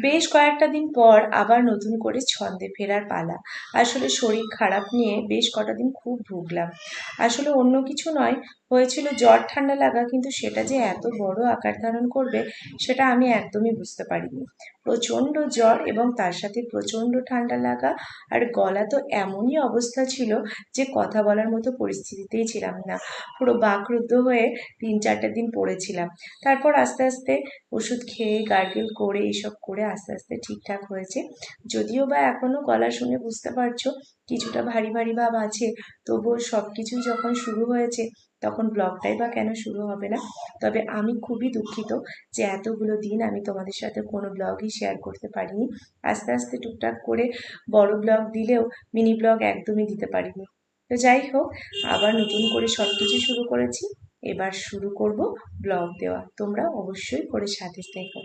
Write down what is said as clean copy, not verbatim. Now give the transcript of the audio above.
বেশ কয়েকটা দিন পর আবার নতুন করে ছন্দে ফেরার পালা। আসলে শরীর খারাপ নিয়ে বেশ কটা দিন খুব ভুগলাম। আসলে অন্য কিছু নয়, হয়েছিল জ্বর ঠান্ডা লাগা, কিন্তু সেটা যে এত বড় আকার ধারণ করবে সেটা আমি একদমই বুঝতে পারিনি। প্রচণ্ড জ্বর এবং তার সাথে প্রচণ্ড ঠান্ডা লাগা, আর গলা তো এমনই অবস্থা ছিল যে কথা বলার মতো পরিস্থিতিতেই ছিলাম না। পুরো বাকরুদ্ধ হয়ে 3-4 দিন পড়েছিলাম। তারপর আস্তে আস্তে ওষুধ খেয়ে গার্গেল করে এইসব করে আস্তে আস্তে ঠিকঠাক হয়েছে। যদিও বা এখনো গলা শুনে বুঝতে পারছো কিছুটা ভারী ভারী ভাব আছে, তবুও সব কিছুই যখন শুরু হয়েছে তখন ব্লগটাই বা কেন শুরু হবে না। তবে আমি খুবই দুঃখিত যে এতগুলো দিন আমি তোমাদের সাথে কোনো ব্লগই শেয়ার করতে পারিনি। আস্তে আস্তে টুকটাক করে বড় ব্লগ দিলেও মিনি ব্লগ একদমই দিতে পারিনি। তো যাই হোক, আবার নতুন করে সব কিছু শুরু করেছি। এবার শুরু করব ব্লগ দেওয়া, তোমরা অবশ্যই করে সাথে থেকো।